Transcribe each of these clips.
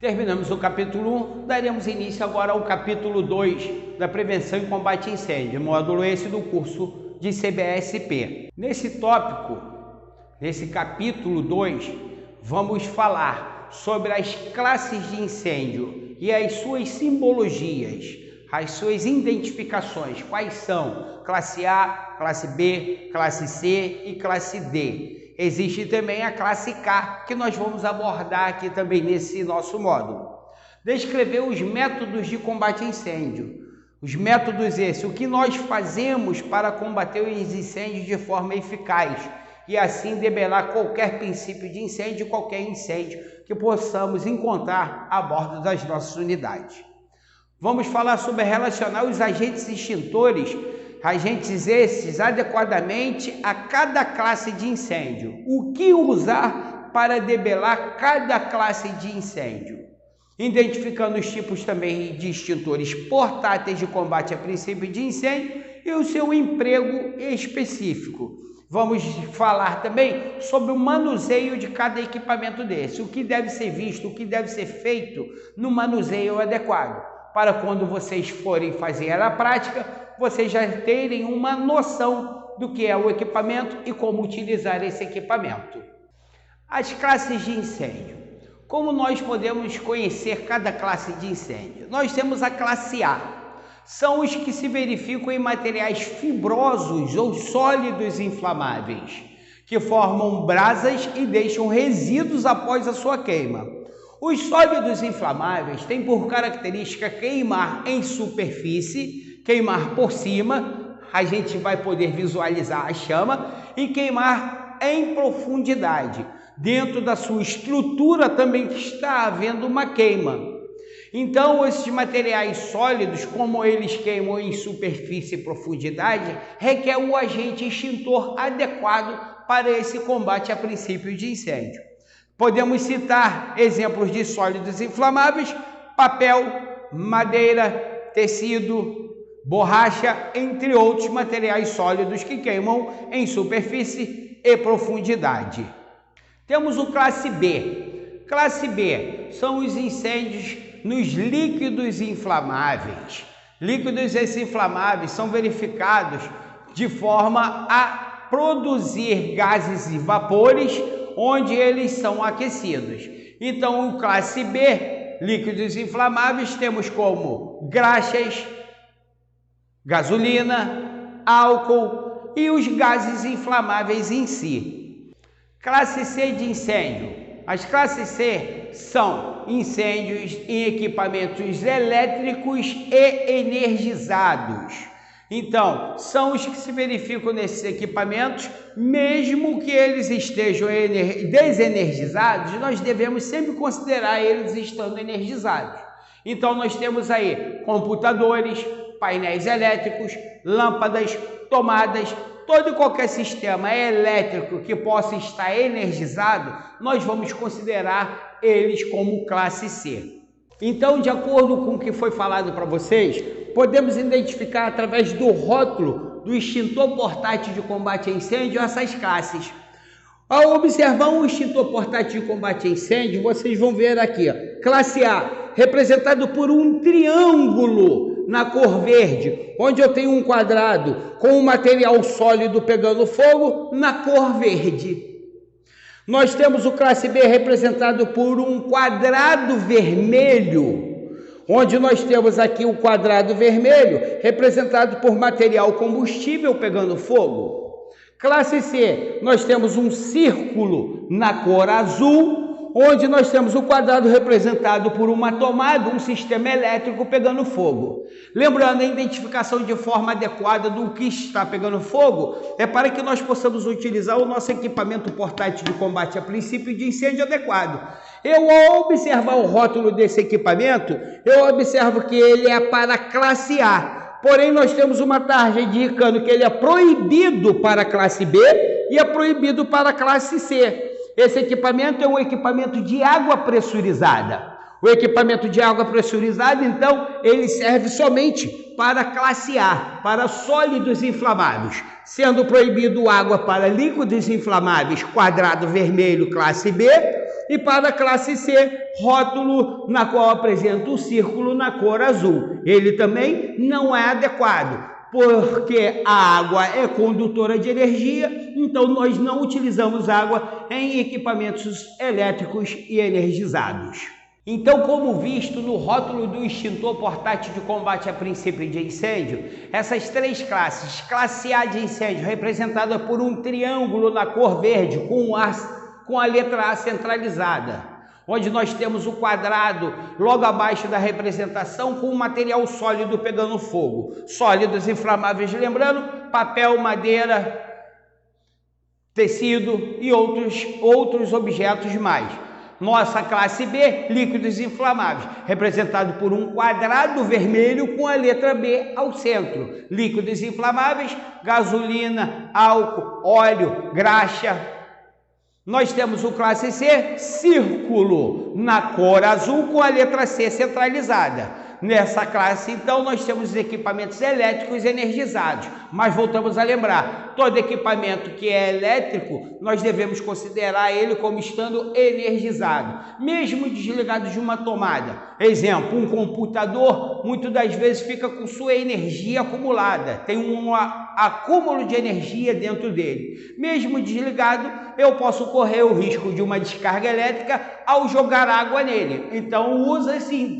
Terminamos o capítulo 1, daremos início agora ao capítulo 2 da prevenção e combate a incêndio, módulo esse do curso de CBSP. Nesse tópico, nesse capítulo 2, vamos falar sobre as classes de incêndio e as suas simbologias, as suas identificações, quais são classe A, classe B, classe C e classe D. Existe também a classe K, que nós vamos abordar aqui também nesse nosso módulo. Descrever os métodos de combate a incêndio. Os métodos esses, o que nós fazemos para combater os incêndios de forma eficaz e assim debelar qualquer princípio de incêndio, qualquer incêndio que possamos encontrar a bordo das nossas unidades. Vamos falar sobre relacionar os agentes extintores, agentes esses adequadamente a cada classe de incêndio. O que usar para debelar cada classe de incêndio? Identificando os tipos também de extintores portáteis de combate a princípio de incêndio e o seu emprego específico. Vamos falar também sobre o manuseio de cada equipamento desse, o que deve ser visto, o que deve ser feito no manuseio adequado, para quando vocês forem fazer a prática, vocês já terem uma noção do que é o equipamento e como utilizar esse equipamento. As classes de incêndio. Como nós podemos conhecer cada classe de incêndio? Nós temos a classe A. São os que se verificam em materiais fibrosos ou sólidos inflamáveis, que formam brasas e deixam resíduos após a sua queima. Os sólidos inflamáveis têm por característica queimar em superfície, queimar por cima, a gente vai poder visualizar a chama, e queimar em profundidade. Dentro da sua estrutura também está havendo uma queima. Então, esses materiais sólidos, como eles queimam em superfície e profundidade, requer um agente extintor adequado para esse combate a princípio de incêndio. Podemos citar exemplos de sólidos inflamáveis: papel, madeira, tecido, borracha, entre outros materiais sólidos que queimam em superfície e profundidade. Temos o classe B. Classe B são os incêndios nos líquidos inflamáveis. Líquidos esses inflamáveis são verificados de forma a produzir gases e vapores onde eles são aquecidos. Então, o classe B, líquidos inflamáveis, temos como graxas, gasolina, álcool e os gases inflamáveis em si. Classe C de incêndio. As classes C são incêndios em equipamentos elétricos e energizados. Então, são os que se verificam nesses equipamentos, mesmo que eles estejam desenergizados, nós devemos sempre considerar eles estando energizados. Então, nós temos aí computadores, painéis elétricos, lâmpadas, tomadas, todo e qualquer sistema elétrico que possa estar energizado, nós vamos considerar eles como classe C. Então, de acordo com o que foi falado para vocês, podemos identificar através do rótulo do extintor portátil de combate a incêndio essas classes. Ao observar um extintor portátil de combate a incêndio, vocês vão ver aqui, ó, classe A, representado por um triângulo na cor verde, onde eu tenho um quadrado com um material sólido pegando fogo na cor verde. Nós temos o classe B representado por um quadrado vermelho, onde nós temos aqui o quadrado vermelho representado por material combustível pegando fogo. Classe C, nós temos um círculo na cor azul, onde nós temos o quadrado representado por uma tomada, um sistema elétrico pegando fogo. Lembrando, a identificação de forma adequada do que está pegando fogo é para que nós possamos utilizar o nosso equipamento portátil de combate a princípio de incêndio adequado. Eu, ao observar o rótulo desse equipamento, eu observo que ele é para classe A. Porém, nós temos uma tarja indicando que ele é proibido para a classe B e é proibido para a classe C. Esse equipamento é um equipamento de água pressurizada. O equipamento de água pressurizada, então, ele serve somente para a classe A, para sólidos inflamáveis, sendo proibido água para líquidos inflamáveis, quadrado vermelho, classe B, E para a classe C, rótulo na qual apresenta o círculo na cor azul. Ele também não é adequado, porque a água é condutora de energia, então nós não utilizamos água em equipamentos elétricos e energizados. Então, como visto no rótulo do extintor portátil de combate a princípio de incêndio, essas três classes, classe A de incêndio, representada por um triângulo na cor verde, com a letra A centralizada, onde nós temos o quadrado logo abaixo da representação com o material sólido pegando fogo. Sólidos inflamáveis, lembrando, papel, madeira, tecido e outros objetos mais. Nossa classe B, líquidos inflamáveis, representado por um quadrado vermelho com a letra B ao centro. Líquidos inflamáveis, gasolina, álcool, óleo, graxa. Nós temos o classe C, círculo, na cor azul com a letra C centralizada. Nessa classe, então, nós temos equipamentos elétricos energizados. Mas voltamos a lembrar, todo equipamento que é elétrico, nós devemos considerar ele como estando energizado, mesmo desligado de uma tomada. Exemplo, um computador, muitas das vezes fica com sua energia acumulada, tem um acúmulo de energia dentro dele. Mesmo desligado, eu posso correr o risco de uma descarga elétrica ao jogar água nele. Então, usa-se,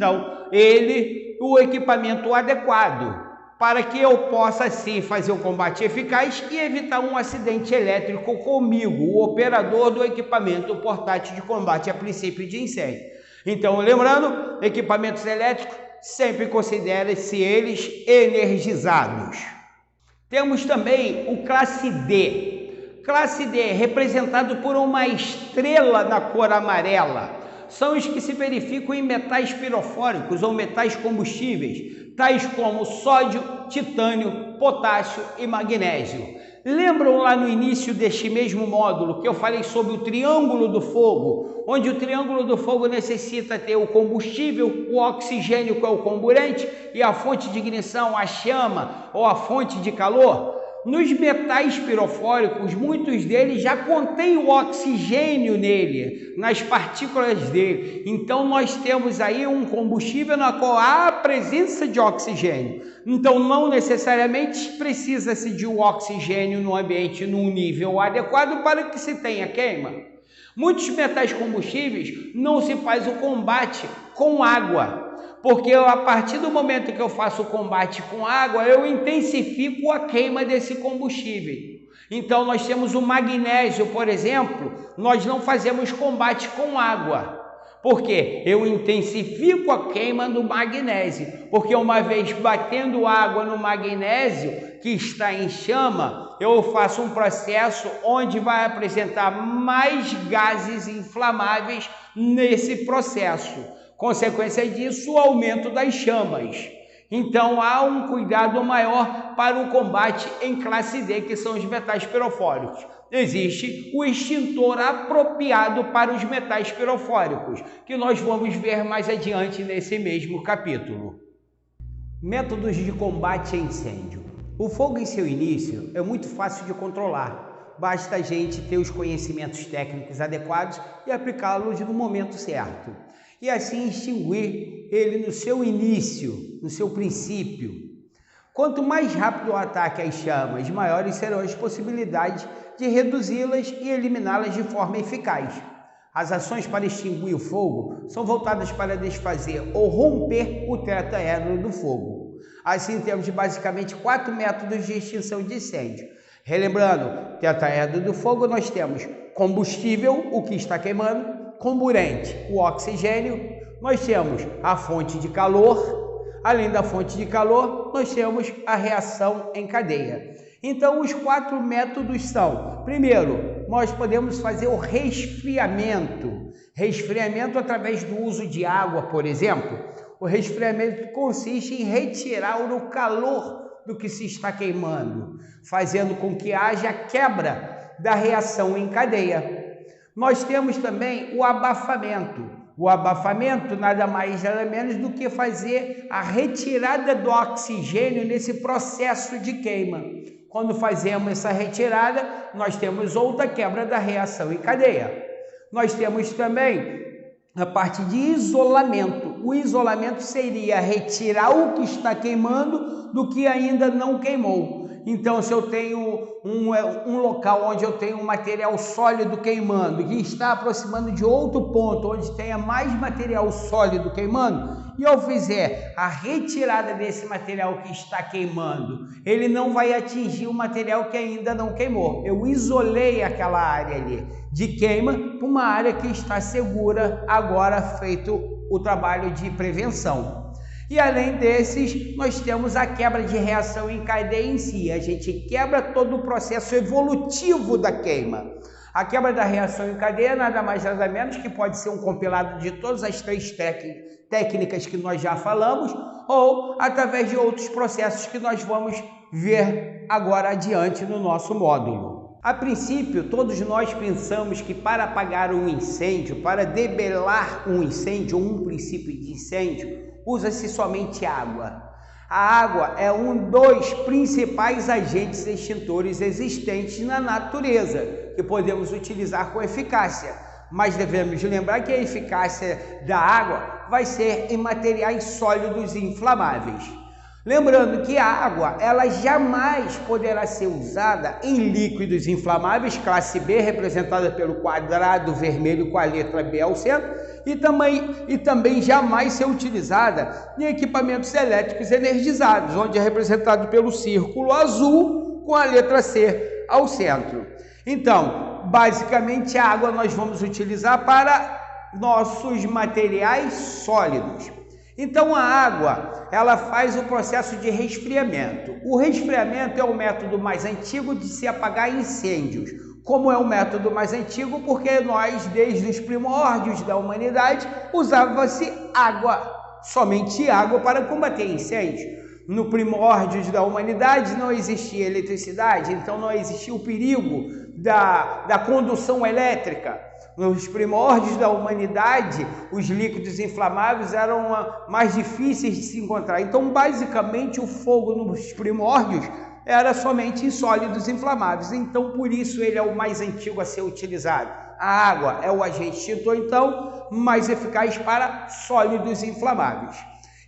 o equipamento adequado, para que eu possa, assim, fazer o combate eficaz e evitar um acidente elétrico comigo, o operador do equipamento portátil de combate a princípio de incêndio. Então, lembrando, equipamentos elétricos, sempre considere-se eles energizados. Temos também o classe D. Classe D, representado por uma estrela na cor amarela. São os que se verificam em metais pirofóricos ou metais combustíveis, tais como sódio, titânio, potássio e magnésio. Lembram lá no início deste mesmo módulo que eu falei sobre o triângulo do fogo, onde o triângulo do fogo necessita ter o combustível, o oxigênio, que é o comburente, e a fonte de ignição, a chama ou a fonte de calor? Nos metais pirofóricos, muitos deles já contêm o oxigênio nele, nas partículas dele. Então, nós temos aí um combustível na qual há a presença de oxigênio. Então, não necessariamente precisa-se de um oxigênio no ambiente num nível adequado para que se tenha queima. Muitos metais combustíveis não se faz o combate com água, porque a partir do momento que eu faço o combate com água, eu intensifico a queima desse combustível. Então, nós temos o magnésio, por exemplo, nós não fazemos combate com água, porque eu intensifico a queima do magnésio, porque uma vez batendo água no magnésio, que está em chama, eu faço um processo onde vai apresentar mais gases inflamáveis nesse processo. Consequência disso, o aumento das chamas. Então, há um cuidado maior para o combate em classe D, que são os metais pirofóricos. Existe o extintor apropriado para os metais pirofóricos, que nós vamos ver mais adiante nesse mesmo capítulo. Métodos de combate a incêndio. O fogo em seu início é muito fácil de controlar. Basta a gente ter os conhecimentos técnicos adequados e aplicá-los no momento certo. E assim extinguir ele no seu início, no seu princípio. Quanto mais rápido o ataque às chamas, maiores serão as possibilidades de reduzi-las e eliminá-las de forma eficaz. As ações para extinguir o fogo são voltadas para desfazer ou romper o tetraedro do fogo. Assim, temos basicamente 4 métodos de extinção de incêndio. Relembrando, tetraedro do fogo, nós temos combustível, o que está queimando, comburente, o oxigênio, nós temos a fonte de calor, além da fonte de calor, nós temos a reação em cadeia. Então, os 4 métodos são: primeiro, nós podemos fazer o resfriamento. Resfriamento através do uso de água, por exemplo. O resfriamento consiste em retirar o calor do que se está queimando, fazendo com que haja quebra da reação em cadeia. Nós temos também o abafamento. O abafamento nada mais nada menos do que fazer a retirada do oxigênio nesse processo de queima. Quando fazemos essa retirada, nós temos outra quebra da reação em cadeia. Nós temos também a parte de isolamento. O isolamento seria retirar o que está queimando do que ainda não queimou. Então, se eu tenho um local onde eu tenho um material sólido queimando e está aproximando de outro ponto onde tenha mais material sólido queimando, e eu fizer a retirada desse material que está queimando, ele não vai atingir o material que ainda não queimou. Eu isolei aquela área ali de queima para uma área que está segura, agora feito o trabalho de prevenção. E além desses, nós temos a quebra de reação em cadeia em si. A gente quebra todo o processo evolutivo da queima. A quebra da reação em cadeia nada mais nada menos que pode ser um compilado de todas as 3 técnicas que nós já falamos, ou através de outros processos que nós vamos ver agora adiante no nosso módulo. A princípio, todos nós pensamos que para apagar um incêndio, para debelar um incêndio ou um princípio de incêndio, usa-se somente água. A água é um dos principais agentes extintores existentes na natureza, que podemos utilizar com eficácia. Mas devemos lembrar que a eficácia da água vai ser em materiais sólidos e inflamáveis. Lembrando que a água, ela jamais poderá ser usada em líquidos inflamáveis, classe B, representada pelo quadrado vermelho com a letra B ao centro, e também jamais ser utilizada em equipamentos elétricos energizados, onde é representado pelo círculo azul com a letra C ao centro. Então, basicamente, a água nós vamos utilizar para nossos materiais sólidos. Então a água, ela faz o processo de resfriamento. O resfriamento é o método mais antigo de se apagar incêndios. Como é o método mais antigo? Porque nós, desde os primórdios da humanidade, usava-se água, somente água para combater incêndios. No primórdios da humanidade não existia eletricidade, então não existia o perigo da condução elétrica. Nos primórdios da humanidade, os líquidos inflamáveis eram mais difíceis de se encontrar. Então, basicamente, o fogo nos primórdios era somente em sólidos inflamáveis. Então, por isso, ele é o mais antigo a ser utilizado. A água é o agente extintor, então, mais eficaz para sólidos inflamáveis.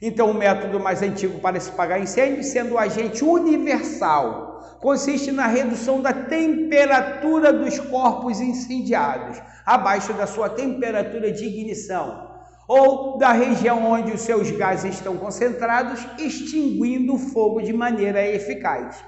Então, o método mais antigo para se apagar incêndio, sendo o agente universal, consiste na redução da temperatura dos corpos incendiados, abaixo da sua temperatura de ignição, ou da região onde os seus gases estão concentrados, extinguindo o fogo de maneira eficaz.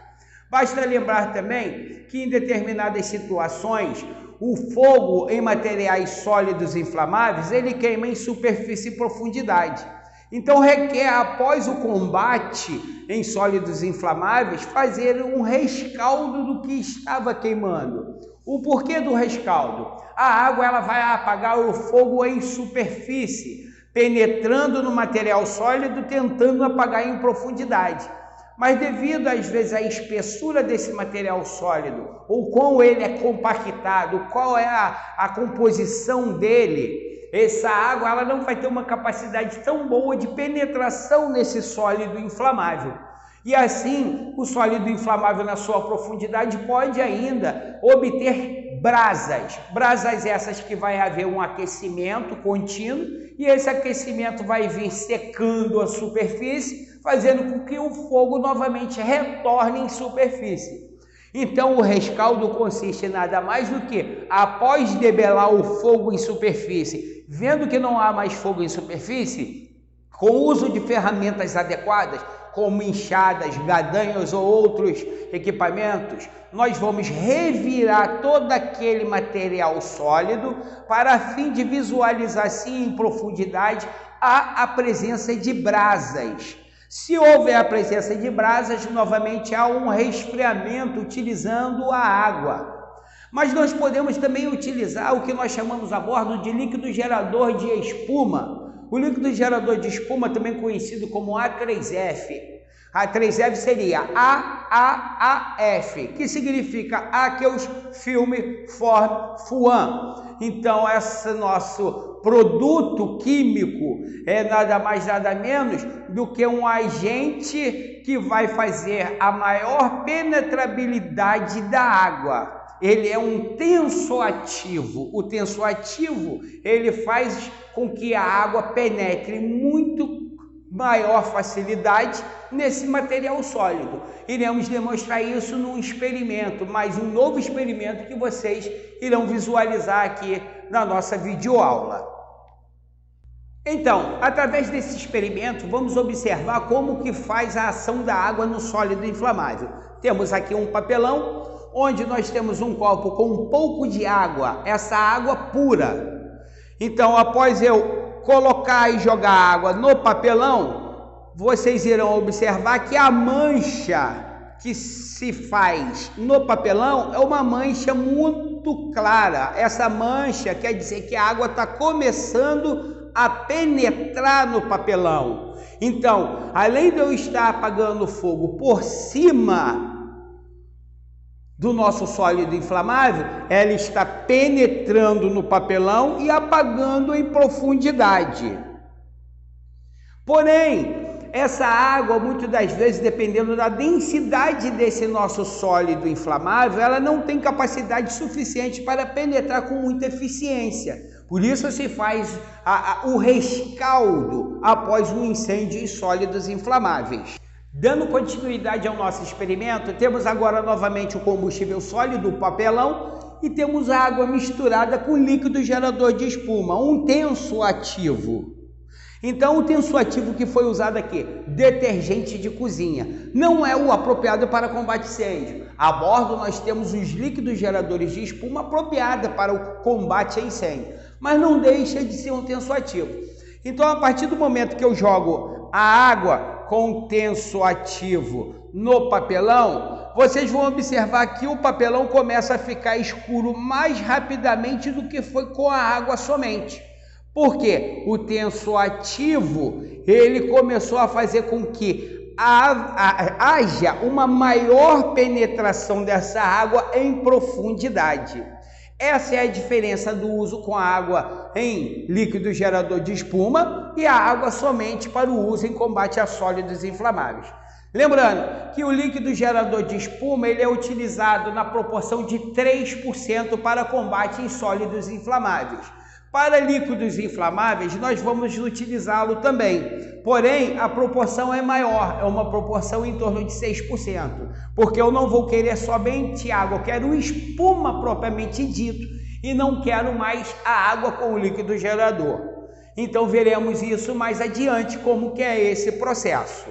Basta lembrar também que em determinadas situações, o fogo em materiais sólidos inflamáveis, ele queima em superfície e profundidade. Então requer, após o combate em sólidos inflamáveis, fazer um rescaldo do que estava queimando. O porquê do rescaldo? A água ela vai apagar o fogo em superfície, penetrando no material sólido, tentando apagar em profundidade. Mas devido, às vezes, à espessura desse material sólido, ou como ele é compactado, qual é a composição dele, essa água ela não vai ter uma capacidade tão boa de penetração nesse sólido inflamável. E assim, o sólido inflamável na sua profundidade pode ainda obter brasas. Brasas essas que vai haver um aquecimento contínuo e esse aquecimento vai vir secando a superfície, fazendo com que o fogo novamente retorne em superfície. Então, o rescaldo consiste em nada mais do que, após debelar o fogo em superfície, vendo que não há mais fogo em superfície, com o uso de ferramentas adequadas, como enxadas, gadanhas ou outros equipamentos, nós vamos revirar todo aquele material sólido para fim de visualizar assim em profundidade a presença de brasas. Se houver a presença de brasas, novamente há um resfriamento utilizando a água. Mas nós podemos também utilizar o que nós chamamos a bordo de líquido gerador de espuma. O líquido gerador de espuma, também conhecido como A3F. A3F seria AAAF, que significa Aqueous Film Form Fluid. Então, esse nosso produto químico é nada mais nada menos do que um agente que vai fazer a maior penetrabilidade da água. ele é um tensoativo. O tensoativo, ele faz com que a água penetre muito maior facilidade nesse material sólido. Iremos demonstrar isso num experimento, mais um novo experimento que vocês irão visualizar aqui na nossa videoaula. Então, através desse experimento, vamos observar como que faz a ação da água no sólido inflamável. Temos aqui um papelão, onde nós temos um copo com um pouco de água, essa água pura. Então, após eu colocar e jogar água no papelão, vocês irão observar que a mancha que se faz no papelão é uma mancha muito clara. Essa mancha quer dizer que a água está começando a penetrar no papelão. Então, além de eu estar apagando o fogo por cima do nosso sólido inflamável, ela está penetrando no papelão e apagando em profundidade. Porém, essa água, muitas das vezes, dependendo da densidade desse nosso sólido inflamável, ela não tem capacidade suficiente para penetrar com muita eficiência. Por isso se faz o rescaldo após um incêndio em sólidos inflamáveis. Dando continuidade ao nosso experimento, temos agora novamente o combustível sólido, o papelão, e temos a água misturada com líquido gerador de espuma, um tensoativo. Então, o tensoativo que foi usado aqui, detergente de cozinha, não é o apropriado para combate a incêndio. A bordo nós temos os líquidos geradores de espuma apropriados para o combate a incêndio, mas não deixa de ser um tensoativo. Então, a partir do momento que eu jogo a água com tensoativo no papelão, vocês vão observar que o papelão começa a ficar escuro mais rapidamente do que foi com a água somente. Porque o tensoativo, ele começou a fazer com que haja uma maior penetração dessa água em profundidade. Essa é a diferença do uso com a água em líquido gerador de espuma e a água somente para o uso em combate a sólidos inflamáveis. Lembrando que o líquido gerador de espuma ele é utilizado na proporção de 3% para combate em sólidos inflamáveis. Para líquidos inflamáveis, nós vamos utilizá-lo também, porém a proporção é maior, é uma proporção em torno de 6%, porque eu não vou querer somente água, eu quero espuma propriamente dito e não quero mais a água com o líquido gerador. Então veremos isso mais adiante, como que é esse processo.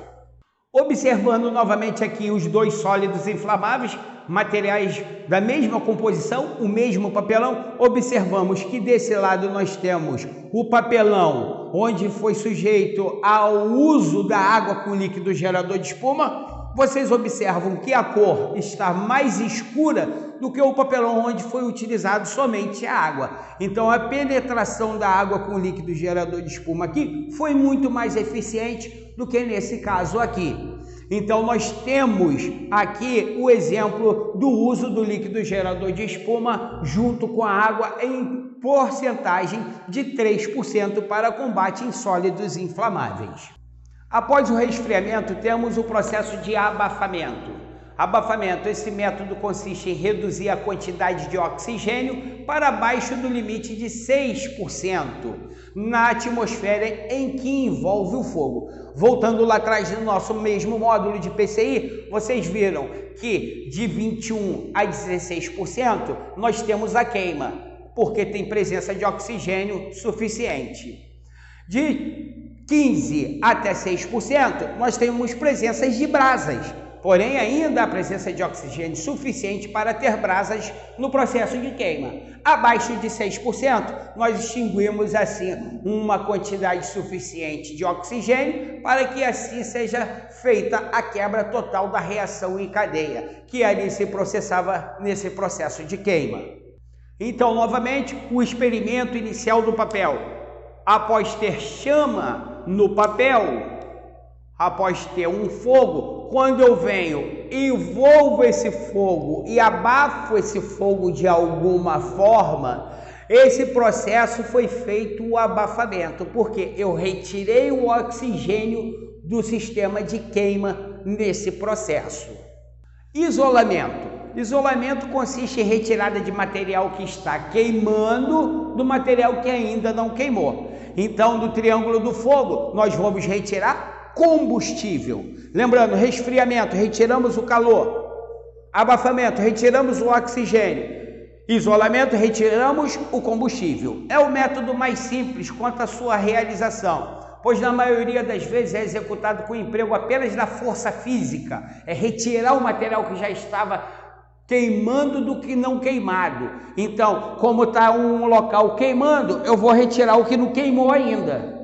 Observando novamente aqui os dois sólidos inflamáveis, materiais da mesma composição, o mesmo papelão, observamos que desse lado nós temos o papelão, onde foi sujeito ao uso da água com líquido gerador de espuma. Vocês observam que a cor está mais escura do que o papelão onde foi utilizado somente a água. Então a penetração da água com líquido gerador de espuma aqui foi muito mais eficiente do que nesse caso aqui. Então nós temos aqui o exemplo do uso do líquido gerador de espuma junto com a água em porcentagem de 3% para combate em sólidos inflamáveis. Após o resfriamento, temos o processo de abafamento. Abafamento, esse método consiste em reduzir a quantidade de oxigênio para abaixo do limite de 6% na atmosfera em que envolve o fogo. Voltando lá atrás no nosso mesmo módulo de PCI, vocês viram que de 21% a 16% nós temos a queima, porque tem presença de oxigênio suficiente. De 15% até 6% nós temos presenças de brasas, porém ainda há presença de oxigênio suficiente para ter brasas no processo de queima. Abaixo de 6%, nós extinguimos assim uma quantidade suficiente de oxigênio para que assim seja feita a quebra total da reação em cadeia, que ali se processava nesse processo de queima. Então, novamente, o experimento inicial do papel. Após ter chama no papel, após ter um fogo, quando eu venho, envolvo esse fogo e abafo esse fogo de alguma forma, esse processo foi feito o abafamento, porque eu retirei o oxigênio do sistema de queima nesse processo. Isolamento. Isolamento consiste em retirada de material que está queimando do material que ainda não queimou. Então, do triângulo do fogo, nós vamos retirar combustível. Lembrando, resfriamento, retiramos o calor. Abafamento, retiramos o oxigênio. Isolamento, retiramos o combustível. É o método mais simples quanto à sua realização, pois na maioria das vezes é executado com o emprego apenas da força física. É retirar o material que já estava queimando do que não queimado. Então, como está um local queimando, eu vou retirar o que não queimou ainda.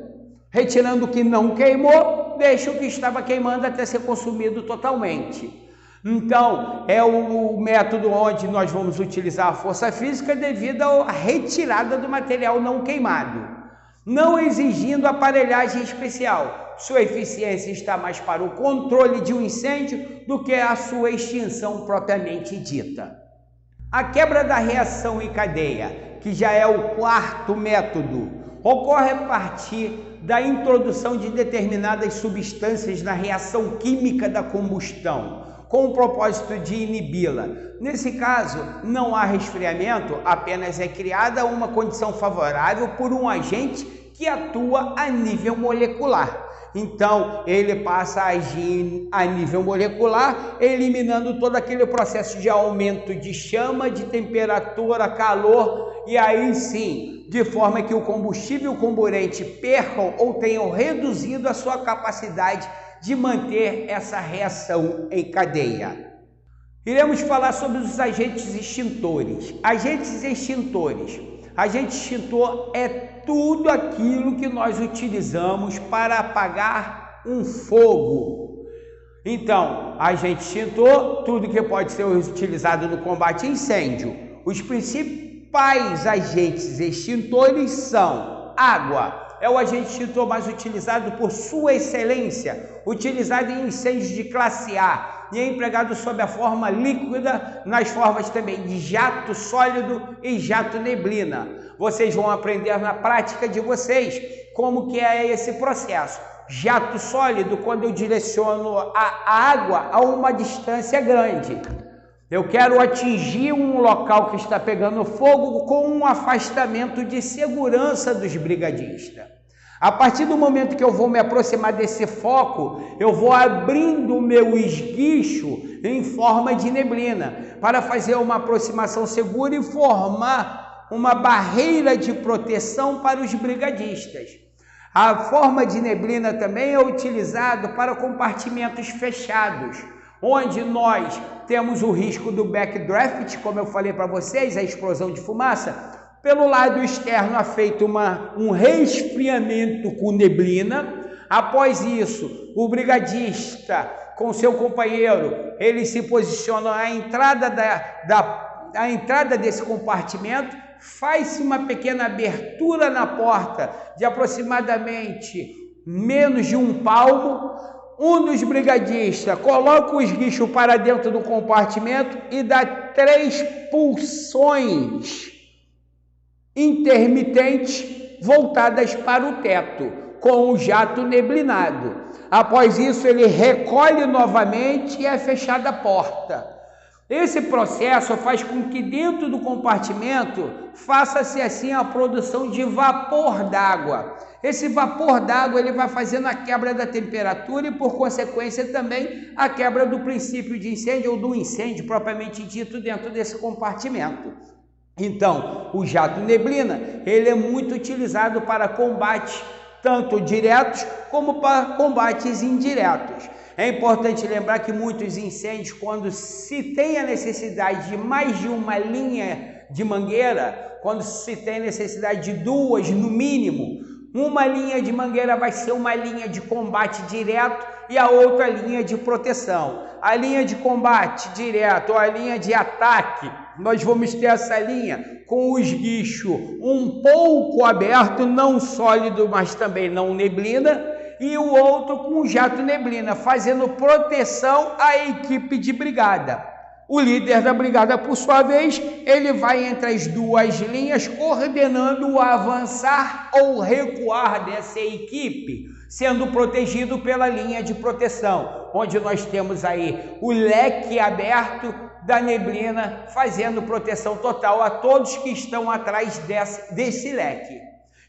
Retirando o que não queimou, deixo o que estava queimando até ser consumido totalmente. Então, é o método onde nós vamos utilizar a força física devido à retirada do material não queimado, não exigindo aparelhagem especial. Sua eficiência está mais para o controle de um incêndio do que a sua extinção propriamente dita. A quebra da reação em cadeia, que já é o quarto método, ocorre a partir da introdução de determinadas substâncias na reação química da combustão, com o propósito de inibi-la. Nesse caso, não há resfriamento, apenas é criada uma condição favorável por um agente que atua a nível molecular. Então, ele passa a agir a nível molecular, eliminando todo aquele processo de aumento de chama, de temperatura, calor, e aí sim, de forma que o combustível e o comburente percam ou tenham reduzido a sua capacidade de manter essa reação em cadeia. Iremos falar sobre os agentes extintores. Agentes extintores. Agente extintor é tudo aquilo que nós utilizamos para apagar um fogo. Então, agente extintor, tudo que pode ser utilizado no combate a incêndio. Os principais agentes extintores são água. É o agente extintor mais utilizado por sua excelência, utilizado em incêndios de classe A e é empregado sob a forma líquida, nas formas também de jato sólido e jato neblina. Vocês vão aprender na prática de vocês como que é esse processo. Jato sólido, quando eu direciono a água a uma distância grande. Eu quero atingir um local que está pegando fogo com um afastamento de segurança dos brigadistas. A partir do momento que eu vou me aproximar desse foco, eu vou abrindo o meu esguicho em forma de neblina para fazer uma aproximação segura e formar uma barreira de proteção para os brigadistas. A forma de neblina também é utilizada para compartimentos fechados, onde nós temos o risco do backdraft, como eu falei para vocês, a explosão de fumaça. Pelo lado externo é feito um resfriamento com neblina. Após isso, o brigadista com seu companheiro, eles se posicionam à entrada desse compartimento, faz-se uma pequena abertura na porta de aproximadamente menos de um palmo. Um dos brigadistas coloca o esguicho para dentro do compartimento e dá 3 pulsões intermitentes voltadas para o teto, com o jato neblinado. Após isso, ele recolhe novamente e é fechada a porta. Esse processo faz com que dentro do compartimento faça-se assim a produção de vapor d'água. Esse vapor d'água ele vai fazendo a quebra da temperatura e, por consequência, também a quebra do princípio de incêndio ou do incêndio propriamente dito dentro desse compartimento. Então, o jato neblina ele é muito utilizado para combates tanto diretos como para combates indiretos. É importante lembrar que muitos incêndios, quando se tem a necessidade de mais de uma linha de mangueira, quando se tem necessidade de 2 no mínimo, uma linha de mangueira vai ser uma linha de combate direto e a outra linha de proteção. A linha de combate direto ou a linha de ataque, nós vamos ter essa linha com o esguicho um pouco aberto, não sólido, mas também não neblina, e o outro com jato neblina, fazendo proteção à equipe de brigada. O líder da brigada, por sua vez, ele vai entre as duas linhas, coordenando o avançar ou recuar dessa equipe, sendo protegido pela linha de proteção, onde nós temos aí o leque aberto da neblina, fazendo proteção total a todos que estão atrás desse leque.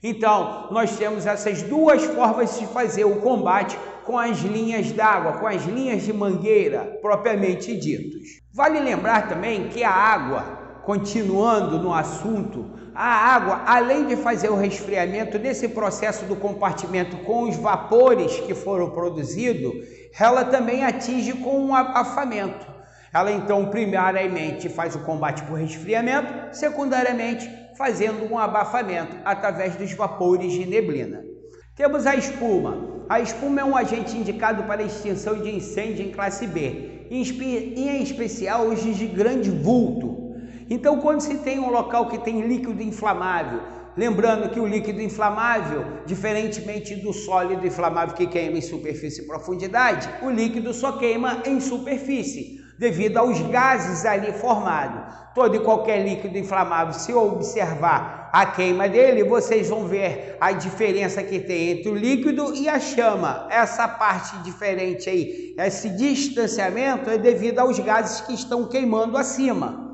Então, nós temos essas duas formas de fazer o combate com as linhas d'água, com as linhas de mangueira, propriamente ditos. Vale lembrar também que a água, continuando no assunto, a água, além de fazer o resfriamento desse processo do compartimento com os vapores que foram produzidos, ela também atinge com um abafamento. Ela então primariamente faz o combate por resfriamento, secundariamente fazendo um abafamento através dos vapores de neblina. Temos a espuma. A espuma é um agente indicado para a extinção de incêndio em classe B, em especial os de grande vulto. Então, quando se tem um local que tem líquido inflamável, lembrando que o líquido inflamável, diferentemente do sólido inflamável que queima em superfície e profundidade, o líquido só queima em superfície, devido aos gases ali formados. Todo e qualquer líquido inflamável, se observar a queima dele, vocês vão ver a diferença que tem entre o líquido e a chama. Essa parte diferente aí, esse distanciamento é devido aos gases que estão queimando acima.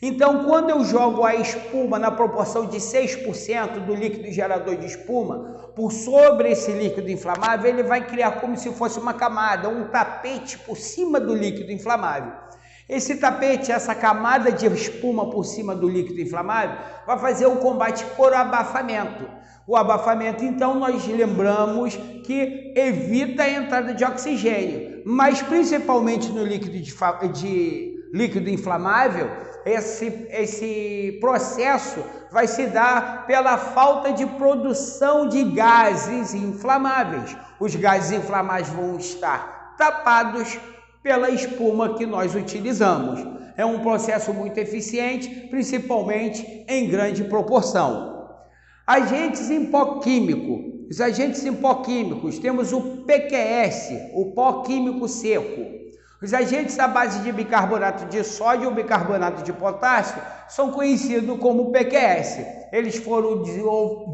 Então, quando eu jogo a espuma na proporção de 6% do líquido gerador de espuma por sobre esse líquido inflamável, ele vai criar como se fosse uma camada, um tapete por cima do líquido inflamável. Esse tapete, essa camada de espuma por cima do líquido inflamável, vai fazer o combate por abafamento. O abafamento, então, nós lembramos que evita a entrada de oxigênio, mas principalmente no líquido líquido inflamável, esse processo vai se dar pela falta de produção de gases inflamáveis. Os gases inflamáveis vão estar tapados pela espuma que nós utilizamos. É um processo muito eficiente, principalmente em grande proporção. Agentes em pó químico. Os agentes em pó químicos, temos o PQS, o pó químico seco. Os agentes à base de bicarbonato de sódio ou bicarbonato de potássio são conhecidos como PQS. Eles foram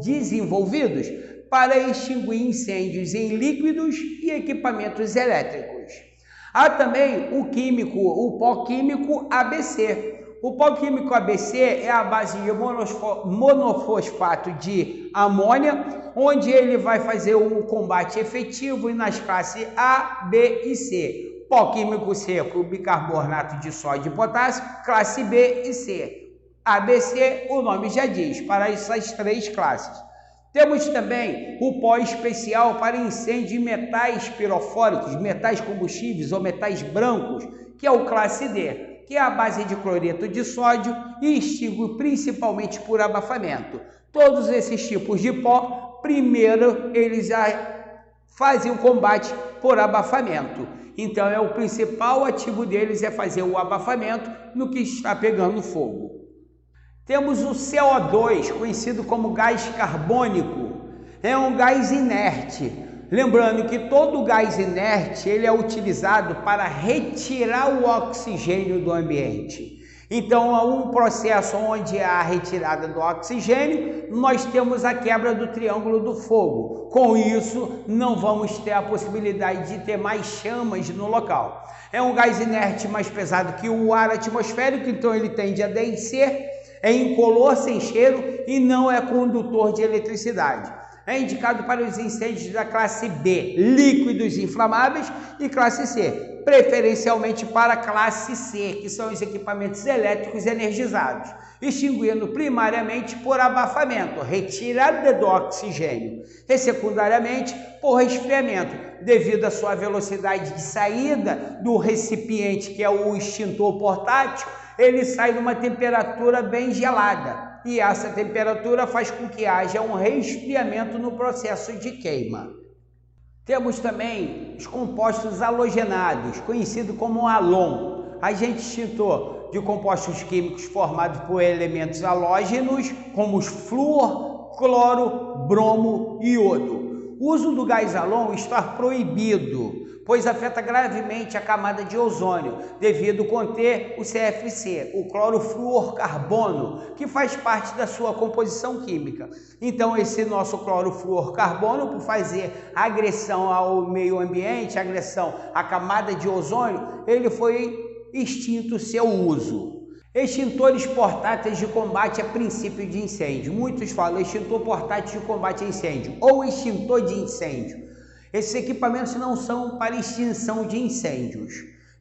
desenvolvidos para extinguir incêndios em líquidos e equipamentos elétricos. Há também o pó químico ABC. O pó químico ABC é a base de monofosfato de amônia, onde ele vai fazer um combate efetivo nas classes A, B e C. Pó químico seco, bicarbonato de sódio e potássio, classe B e C. ABC, o nome já diz, para essas três classes. Temos também o pó especial para incêndio em metais pirofóricos, metais combustíveis ou metais brancos, que é o classe D, que é a base de cloreto de sódio e extingue principalmente por abafamento. Todos esses tipos de pó, primeiro eles fazem o combate por abafamento. Então, o principal ativo deles é fazer o abafamento no que está pegando fogo. Temos o CO2, conhecido como gás carbônico. É um gás inerte. Lembrando que todo gás inerte ele é utilizado para retirar o oxigênio do ambiente. Então, há um processo onde há a retirada do oxigênio, nós temos a quebra do triângulo do fogo. Com isso, não vamos ter a possibilidade de ter mais chamas no local. É um gás inerte mais pesado que o ar atmosférico, então ele tende a denser, é incolor, sem cheiro e não é condutor de eletricidade. É indicado para os incêndios da classe B, líquidos inflamáveis, e classe C, preferencialmente para a classe C, que são os equipamentos elétricos energizados, extinguindo primariamente por abafamento, retirada do oxigênio, e secundariamente por resfriamento, devido à sua velocidade de saída do recipiente, que é o extintor portátil, ele sai numa temperatura bem gelada. E essa temperatura faz com que haja um resfriamento no processo de queima. Temos também os compostos halogenados, conhecido como halon, agente extintor de compostos químicos formados por elementos halógenos, como os flúor, cloro, bromo e iodo. O uso do gás halon está proibido, pois afeta gravemente a camada de ozônio, devido a conter o CFC, o clorofluorcarbono, que faz parte da sua composição química. Então, esse nosso clorofluorcarbono, por fazer agressão ao meio ambiente, agressão à camada de ozônio, ele foi extinto seu uso. Extintores portáteis de combate a princípio de incêndio. Muitos falam extintor portátil de combate a incêndio ou extintor de incêndio. Esses equipamentos não são para extinção de incêndios.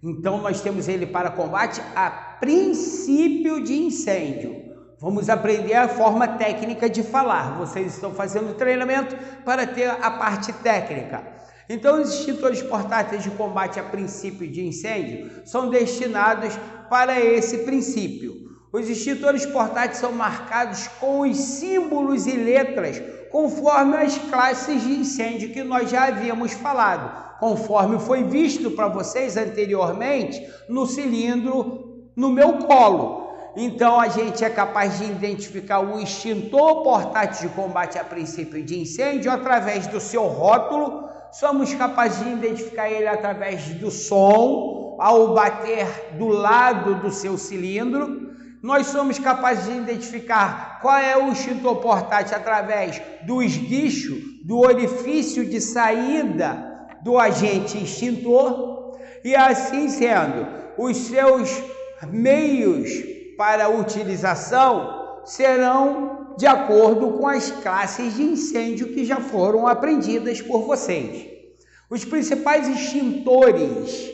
Então nós temos ele para combate a princípio de incêndio. Vamos aprender a forma técnica de falar. Vocês estão fazendo treinamento para ter a parte técnica. Então, os extintores portáteis de combate a princípio de incêndio são destinados para esse princípio. Os extintores portáteis são marcados com os símbolos e letras conforme as classes de incêndio que nós já havíamos falado, conforme foi visto para vocês anteriormente no cilindro no meu colo. Então, a gente é capaz de identificar o extintor portátil de combate a princípio de incêndio através do seu rótulo. Somos capazes de identificar ele através do som, ao bater do lado do seu cilindro. Nós somos capazes de identificar qual é o extintor portátil através do esguicho, do orifício de saída do agente extintor. E assim sendo, os seus meios para utilização serão de acordo com as classes de incêndio que já foram aprendidas por vocês. Os principais extintores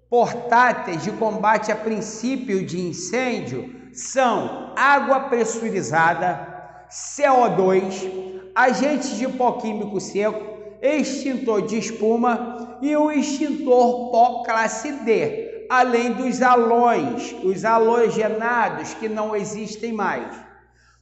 portáteis de combate a princípio de incêndio são água pressurizada, CO2, agente de pó químico seco, extintor de espuma e o extintor pó classe D, além dos halões, os halogenados que não existem mais.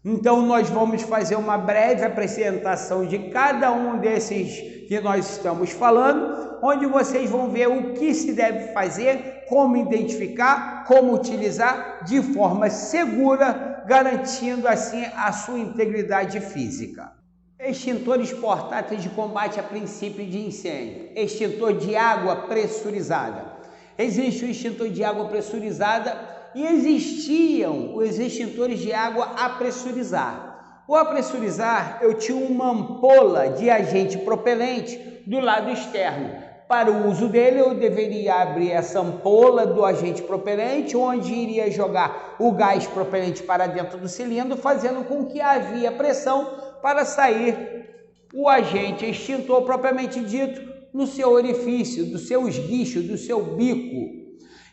Então, nós vamos fazer uma breve apresentação de cada um desses que nós estamos falando, onde vocês vão ver o que se deve fazer, como identificar, como utilizar de forma segura, garantindo assim a sua integridade física. Extintores portáteis de combate a princípio de incêndio. Extintor de água pressurizada. Existe o extintor de água pressurizada e existiam os extintores de água a pressurizar. O a pressurizar, eu tinha uma ampola de agente propelente do lado externo. Para o uso dele, eu deveria abrir essa ampola do agente propelente, onde iria jogar o gás propelente para dentro do cilindro, fazendo com que havia pressão para sair o agente extintor propriamente dito no seu orifício, do seu esguicho, do seu bico.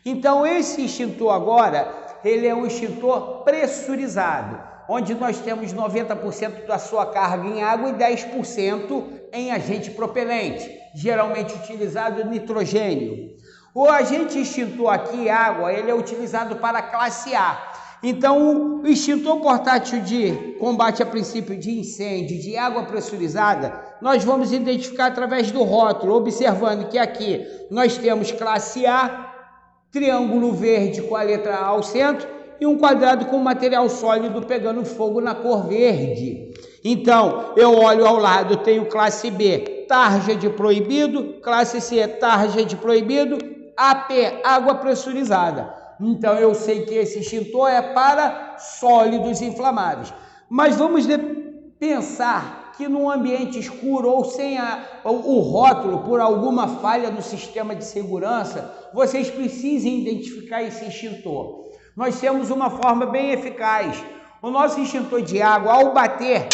Então, esse extintor agora, ele é um extintor pressurizado, onde nós temos 90% da sua carga em água e 10% em agente propelente, geralmente utilizado nitrogênio. O agente extintor aqui, água, ele é utilizado para a classe A. Então, o extintor portátil de combate a princípio de incêndio, de água pressurizada, nós vamos identificar através do rótulo, observando que aqui nós temos classe A, triângulo verde com a letra A ao centro e um quadrado com material sólido pegando fogo na cor verde. Então, eu olho ao lado, tenho classe B, tarja de proibido, classe C, tarja de proibido, AP, água pressurizada. Então, eu sei que esse extintor é para sólidos inflamáveis. Mas vamos pensar que num ambiente escuro ou sem o rótulo, por alguma falha no sistema de segurança, vocês precisem identificar esse extintor. Nós temos uma forma bem eficaz. O nosso extintor de água, ao bater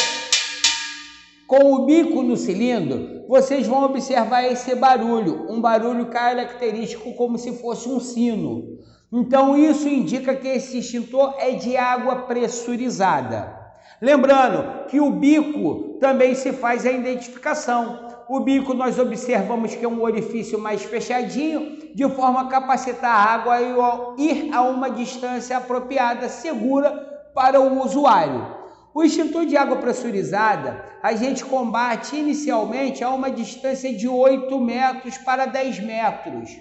com o bico no cilindro, vocês vão observar esse barulho, um barulho característico como se fosse um sino. Então, isso indica que esse extintor é de água pressurizada. Lembrando que o bico também se faz a identificação. O bico nós observamos que é um orifício mais fechadinho, de forma a capacitar a água a ir a uma distância apropriada, segura para o usuário. O extintor de água pressurizada, a gente combate inicialmente a uma distância de 8 metros para 10 metros.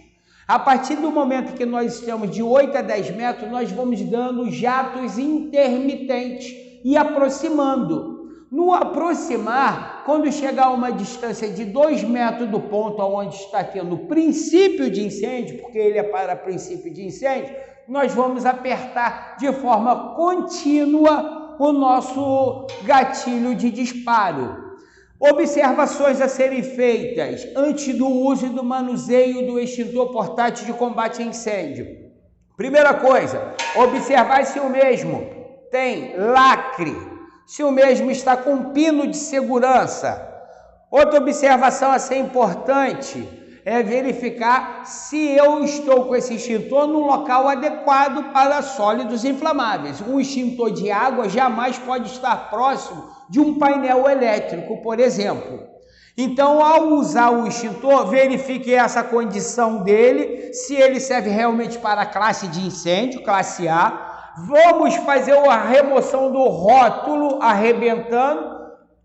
A partir do momento que nós estamos de 8 a 10 metros, nós vamos dando jatos intermitentes e aproximando. No aproximar, quando chegar a uma distância de 2 metros do ponto onde está tendo princípio de incêndio, porque ele é para princípio de incêndio, nós vamos apertar de forma contínua o nosso gatilho de disparo. Observações a serem feitas antes do uso e do manuseio do extintor portátil de combate a incêndio. Primeira coisa, observar se o mesmo tem lacre, se o mesmo está com pino de segurança. Outra observação a ser importante é verificar se eu estou com esse extintor no local adequado para sólidos inflamáveis. Um extintor de água jamais pode estar próximo de um painel elétrico, por exemplo. Então, ao usar o extintor, verifique essa condição dele, se ele serve realmente para a classe de incêndio, classe A. Vamos fazer a remoção do rótulo arrebentando,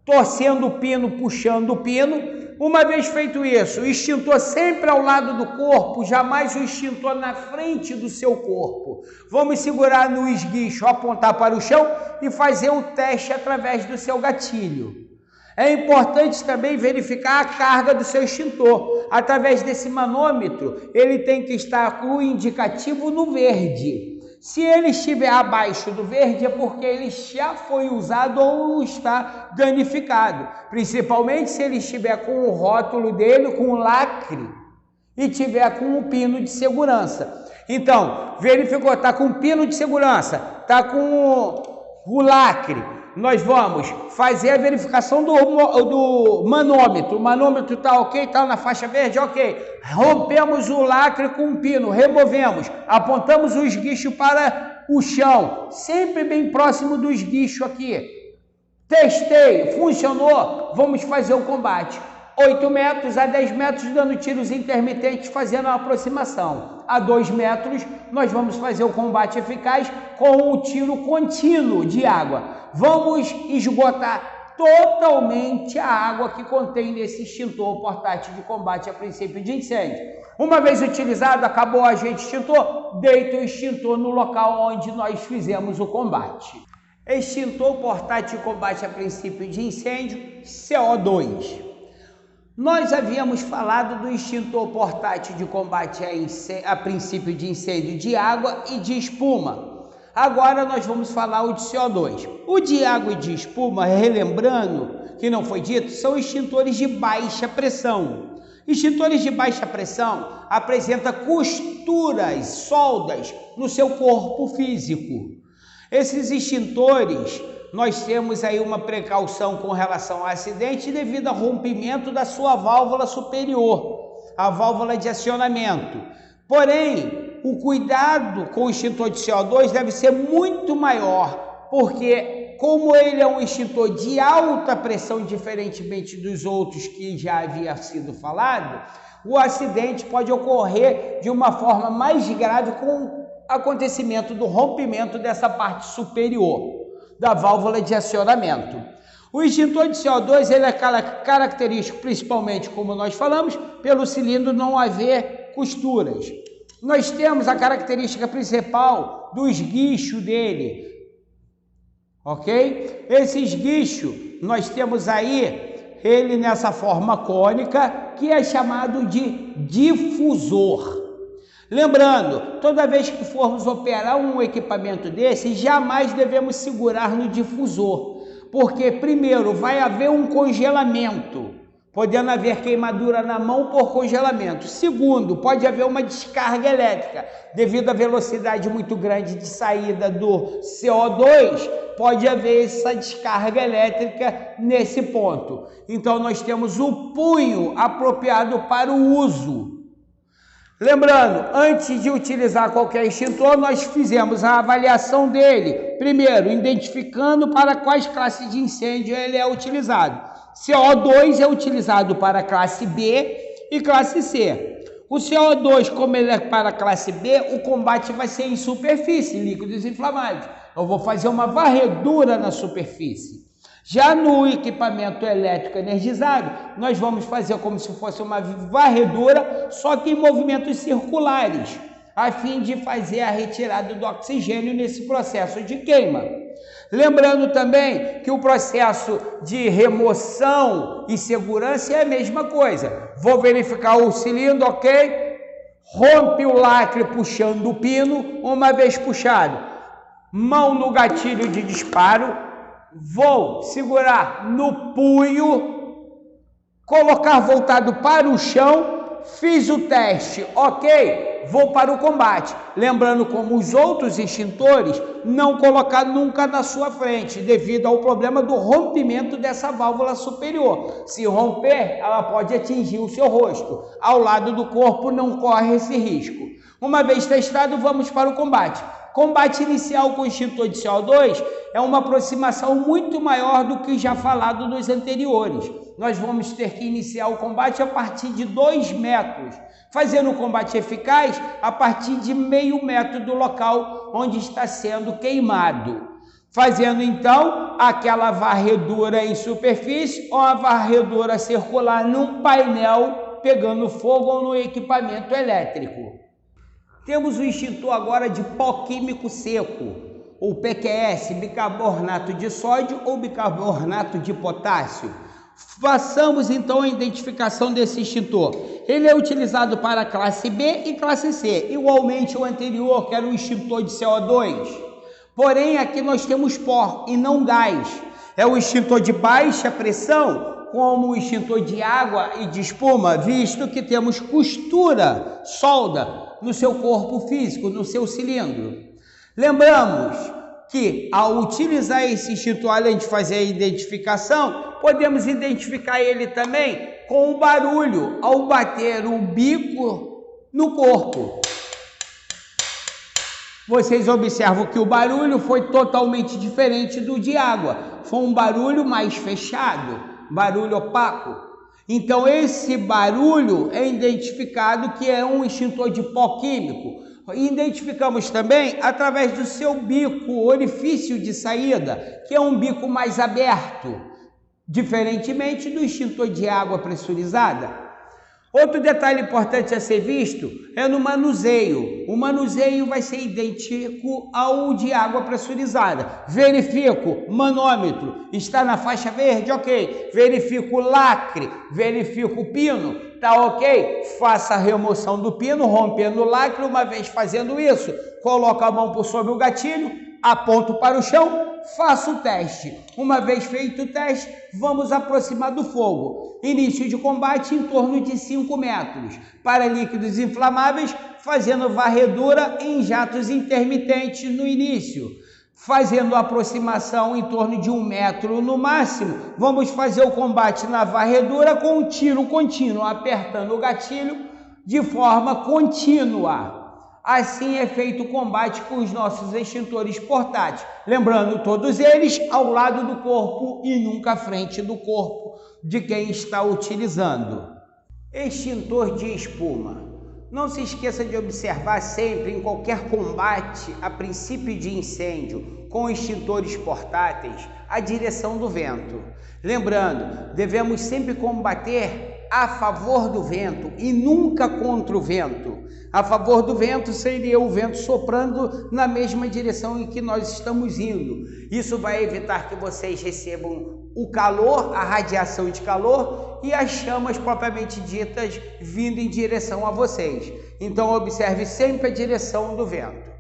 torcendo o pino, puxando o pino. Uma vez feito isso, o extintor sempre ao lado do corpo, jamais o extintor na frente do seu corpo. Vamos segurar no esguicho, apontar para o chão e fazer o teste através do seu gatilho. É importante também verificar a carga do seu extintor. Através desse manômetro, ele tem que estar com o indicativo no verde. Se ele estiver abaixo do verde, é porque ele já foi usado ou está danificado. Principalmente se ele estiver com o rótulo dele, com o lacre, e tiver com o pino de segurança. Então, verificou, está com o pino de segurança, está com o lacre. Nós vamos fazer a verificação do manômetro. O manômetro está ok, está na faixa verde, ok. Rompemos o lacre com um pino, removemos, apontamos o esguicho para o chão, sempre bem próximo do esguicho aqui. Testei, funcionou, vamos fazer o combate. 8 metros a 10 metros, dando tiros intermitentes, fazendo a aproximação. A 2 metros, nós vamos fazer o combate eficaz com o tiro contínuo de água. Vamos esgotar totalmente a água que contém nesse extintor portátil de combate a princípio de incêndio. Uma vez utilizado, acabou o agente extintor, deita o extintor no local onde nós fizemos o combate. Extintor portátil de combate a princípio de incêndio, CO2. Nós havíamos falado do extintor portátil de combate a princípio de incêndio de água e de espuma. Agora nós vamos falar o de CO2. O de água e de espuma, relembrando que não foi dito, são extintores de baixa pressão. Extintores de baixa pressão apresentam costuras, soldas no seu corpo físico. Esses extintores, nós temos aí uma precaução com relação ao acidente devido ao rompimento da sua válvula superior, a válvula de acionamento. Porém, o cuidado com o extintor de CO2 deve ser muito maior, porque como ele é um extintor de alta pressão, diferentemente dos outros que já havia sido falado, o acidente pode ocorrer de uma forma mais grave com o acontecimento do rompimento dessa parte superior da válvula de acionamento. O extintor de CO2 ele é característico principalmente, como nós falamos, pelo cilindro não haver costuras. Nós temos a característica principal do esguicho dele, ok? Esse esguicho, nós temos aí ele nessa forma cônica, que é chamado de difusor. Lembrando, toda vez que formos operar um equipamento desse, jamais devemos segurar no difusor, porque primeiro vai haver um congelamento, podendo haver queimadura na mão por congelamento. Segundo, pode haver uma descarga elétrica, devido à velocidade muito grande de saída do CO2, pode haver essa descarga elétrica nesse ponto. Então nós temos o punho apropriado para o uso. Lembrando, antes de utilizar qualquer extintor, nós fizemos a avaliação dele. Primeiro, identificando para quais classes de incêndio ele é utilizado. CO2 é utilizado para a classe B e classe C. O CO2, como ele é para a classe B, o combate vai ser em superfície, líquidos inflamáveis. Eu vou fazer uma varredura na superfície. Já no equipamento elétrico energizado, nós vamos fazer como se fosse uma varredura, só que em movimentos circulares, a fim de fazer a retirada do oxigênio nesse processo de queima. Lembrando também que o processo de remoção e segurança é a mesma coisa. Vou verificar o cilindro, ok? Rompe o lacre puxando o pino, uma vez puxado, mão no gatilho de disparo, vou segurar no punho, colocar voltado para o chão, fiz o teste, ok, vou para o combate. Lembrando, como os outros extintores, não colocar nunca na sua frente, devido ao problema do rompimento dessa válvula superior. Se romper, ela pode atingir o seu rosto. Ao lado do corpo não corre esse risco. Uma vez testado, vamos para o combate. Combate inicial com extintor de CO2 é uma aproximação muito maior do que já falado nos anteriores. Nós vamos ter que iniciar o combate a partir de 2 metros, fazendo o combate eficaz a partir de meio metro do local onde está sendo queimado. Fazendo então aquela varredura em superfície ou a varredura circular num painel pegando fogo ou no equipamento elétrico. Temos o extintor agora de pó químico seco, ou PQS, bicarbonato de sódio ou bicarbonato de potássio. Façamos então a identificação desse extintor. Ele é utilizado para a classe B e classe C, igualmente o anterior, que era o extintor de CO2. Porém, aqui nós temos pó e não gás. É o extintor de baixa pressão, como o extintor de água e de espuma, visto que temos costura, solda, no seu corpo físico, no seu cilindro. Lembramos que, ao utilizar esse extintor, além de fazer a identificação, podemos identificar ele também com o barulho, ao bater o bico no corpo. Vocês observam que o barulho foi totalmente diferente do de água. Foi um barulho mais fechado, barulho opaco. Então, esse barulho é identificado que é um extintor de pó químico. Identificamos também através do seu bico, orifício de saída, que é um bico mais aberto, diferentemente do extintor de água pressurizada. Outro detalhe importante a ser visto é no manuseio. O manuseio vai ser idêntico ao de água pressurizada. Verifico manômetro, está na faixa verde, ok. Verifico lacre, verifico o pino, tá ok. Faça a remoção do pino, rompendo o lacre. Uma vez fazendo isso, coloco a mão por sobre o gatilho, aponto para o chão, faço o teste. Uma vez feito o teste, vamos aproximar do fogo. Início de combate em torno de 5 metros. Para líquidos inflamáveis, fazendo varredura em jatos intermitentes no início. Fazendo aproximação em torno de 1 metro no máximo, vamos fazer o combate na varredura com um tiro contínuo, apertando o gatilho de forma contínua. Assim é feito o combate com os nossos extintores portáteis, lembrando todos eles ao lado do corpo e nunca à frente do corpo de quem está utilizando. Extintor de espuma. Não se esqueça de observar sempre em qualquer combate a princípio de incêndio com extintores portáteis a direção do vento. Lembrando, devemos sempre combater a favor do vento e nunca contra o vento. A favor do vento seria o vento soprando na mesma direção em que nós estamos indo. Isso vai evitar que vocês recebam o calor, a radiação de calor e as chamas propriamente ditas vindo em direção a vocês. Então observe sempre a direção do vento.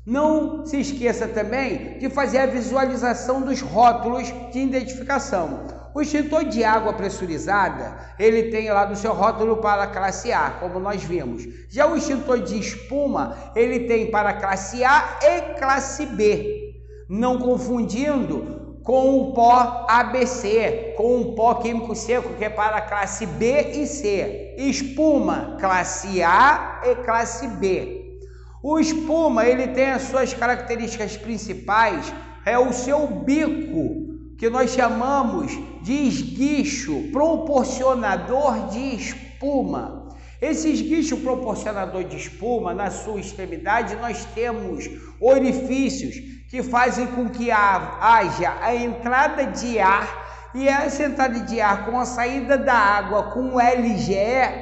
Não se esqueça também de fazer a visualização dos rótulos de identificação. O extintor de água pressurizada, ele tem lá do seu rótulo para a classe A, como nós vimos. Já o extintor de espuma, ele tem para a classe A e classe B. Não confundindo com o pó ABC, com o pó químico seco, que é para a classe B e C. Espuma, classe A e classe B. O espuma, ele tem as suas características principais, é o seu bico, que nós chamamos de esguicho proporcionador de espuma. Esse esguicho proporcionador de espuma, na sua extremidade, nós temos orifícios que fazem com que haja a entrada de ar, e essa entrada de ar com a saída da água com o LGE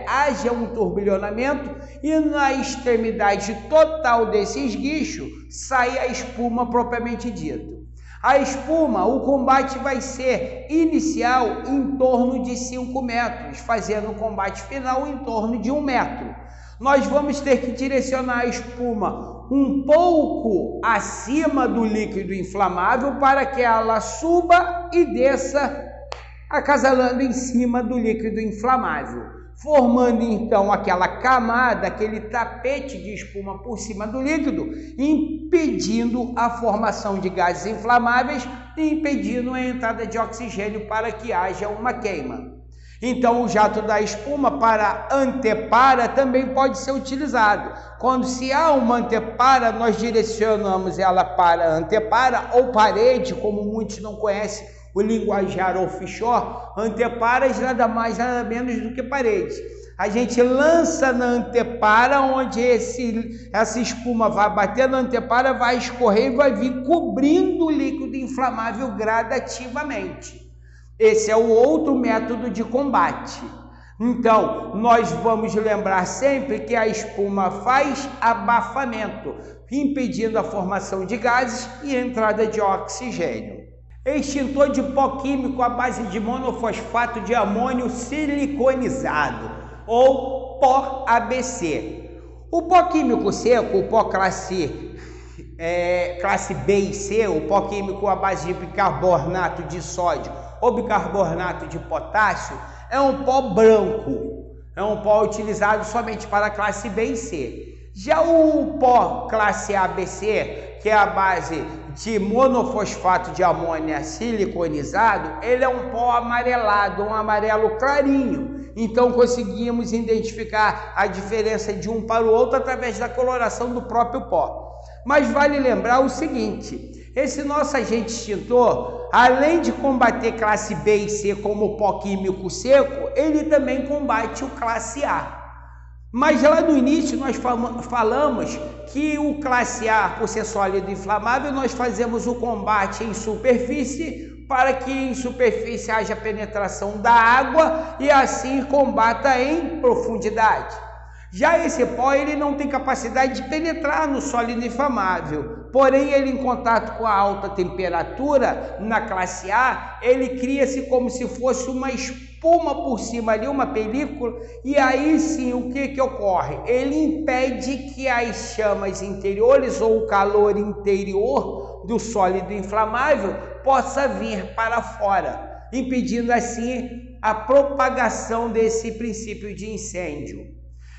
haja um turbilhonamento, e na extremidade total desse esguicho sai a espuma propriamente dita. A espuma, o combate vai ser inicial em torno de 5 metros, fazendo o combate final em torno de 1 metro. Nós vamos ter que direcionar a espuma um pouco acima do líquido inflamável para que ela suba e desça, acasalando em cima do líquido inflamável. formando então aquela camada, aquele tapete de espuma por cima do líquido, impedindo a formação de gases inflamáveis e impedindo a entrada de oxigênio para que haja uma queima. Então, o jato da espuma para antepara também pode ser utilizado. Quando se há uma antepara, nós direcionamos ela para antepara ou parede, como muitos não conhecem o linguajar offshore. Anteparas nada mais nada menos do que paredes. A gente lança na antepara, onde essa espuma vai bater na antepara, vai escorrer e vai vir cobrindo o líquido inflamável gradativamente. Esse é o outro método de combate. Então, nós vamos lembrar sempre que a espuma faz abafamento, impedindo a formação de gases e entrada de oxigênio. Extintor de pó químico à base de monofosfato de amônio siliconizado, ou pó ABC. O pó químico seco, o pó classe B e C, o pó químico à base de bicarbonato de sódio ou bicarbonato de potássio, é um pó branco, é um pó utilizado somente para a classe B e C. Já o pó classe ABC, que é a base de monofosfato de amônia siliconizado, ele é um pó amarelado, um amarelo clarinho. Então conseguimos identificar a diferença de um para o outro através da coloração do próprio pó. Mas vale lembrar o seguinte: esse nosso agente extintor, além de combater classe B e C como pó químico seco, ele também combate o classe A. Mas lá no início nós falamos que o classe A, por ser sólido inflamável, nós fazemos o combate em superfície para que em superfície haja penetração da água e assim combata em profundidade. Já esse pó, ele não tem capacidade de penetrar no sólido inflamável, porém ele em contato com a alta temperatura na classe A, ele cria-se como se fosse uma espuma por cima ali, uma película, e aí sim o que ocorre? Ele impede que as chamas interiores ou o calor interior do sólido inflamável possa vir para fora, impedindo assim a propagação desse princípio de incêndio.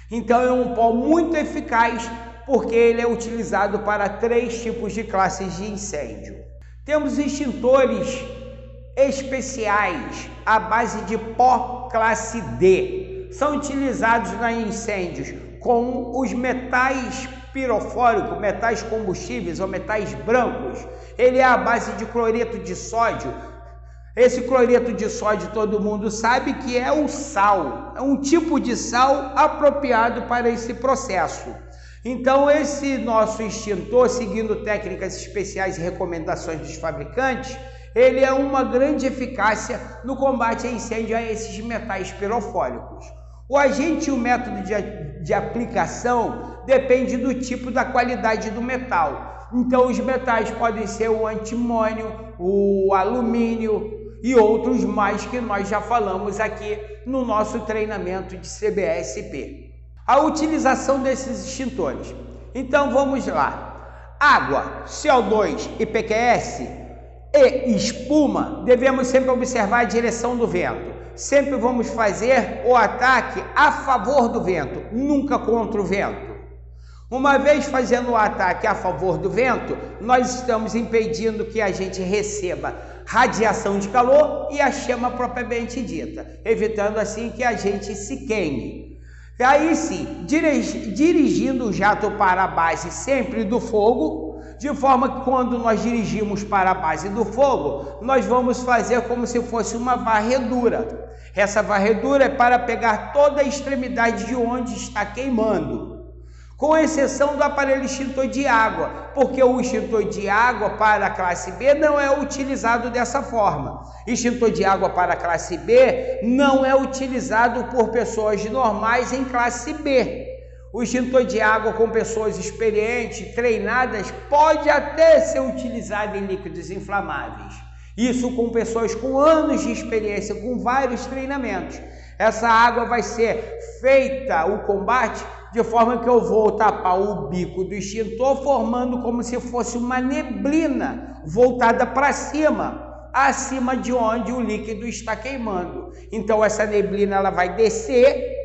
Então é um pó muito eficaz porque ele é utilizado para 3 tipos de classes de incêndio. Temos extintores especiais à base de pó classe D. São utilizados em incêndios com os metais pirofóricos, metais combustíveis ou metais brancos. Ele é à base de cloreto de sódio. Esse cloreto de sódio todo mundo sabe que é o sal, é um tipo de sal apropriado para esse processo. Então esse nosso extintor, seguindo técnicas especiais e recomendações dos fabricantes, ele é uma grande eficácia no combate a incêndio a esses metais pirofóricos. O agente e o método de aplicação depende do tipo da qualidade do metal. Então os metais podem ser o antimônio, o alumínio, e outros mais que nós já falamos aqui no nosso treinamento de CBSP. A utilização desses extintores. Então vamos lá. Água, CO2 e PQS e espuma, devemos sempre observar a direção do vento. Sempre vamos fazer o ataque a favor do vento, nunca contra o vento. Uma vez fazendo o ataque a favor do vento, nós estamos impedindo que a gente receba radiação de calor e a chama propriamente dita, evitando assim que a gente se queime. E aí sim, dirigindo o jato para a base sempre do fogo, de forma que quando nós dirigimos para a base do fogo, nós vamos fazer como se fosse uma varredura. Essa varredura é para pegar toda a extremidade de onde está queimando, com exceção do aparelho extintor de água, porque o extintor de água para a classe B não é utilizado dessa forma. Extintor de água para a classe B não é utilizado por pessoas normais em classe B. O extintor de água com pessoas experientes, treinadas, pode até ser utilizado em líquidos inflamáveis. Isso com pessoas com anos de experiência, com vários treinamentos. Essa água vai ser feita, o combate, de forma que eu vou tapar o bico do extintor, formando como se fosse uma neblina voltada para cima, acima de onde o líquido está queimando. Então essa neblina ela vai descer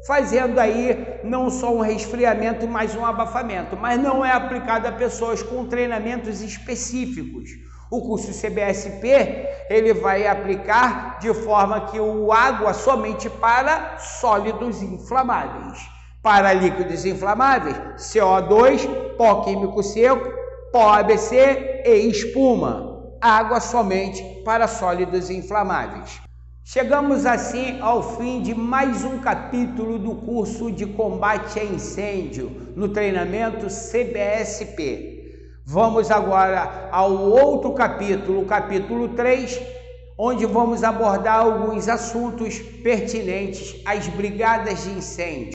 fazendo aí não só um resfriamento, mas um abafamento, mas não é aplicado a pessoas com treinamentos específicos. O curso CBSP, ele vai aplicar de forma que o água somente para sólidos inflamáveis. Para líquidos inflamáveis, CO2, pó químico seco, pó ABC e espuma. Água somente para sólidos inflamáveis. Chegamos assim ao fim de mais um capítulo do curso de combate a incêndio no treinamento CBSP. Vamos agora ao outro capítulo, o capítulo 3, onde vamos abordar alguns assuntos pertinentes às brigadas de incêndio.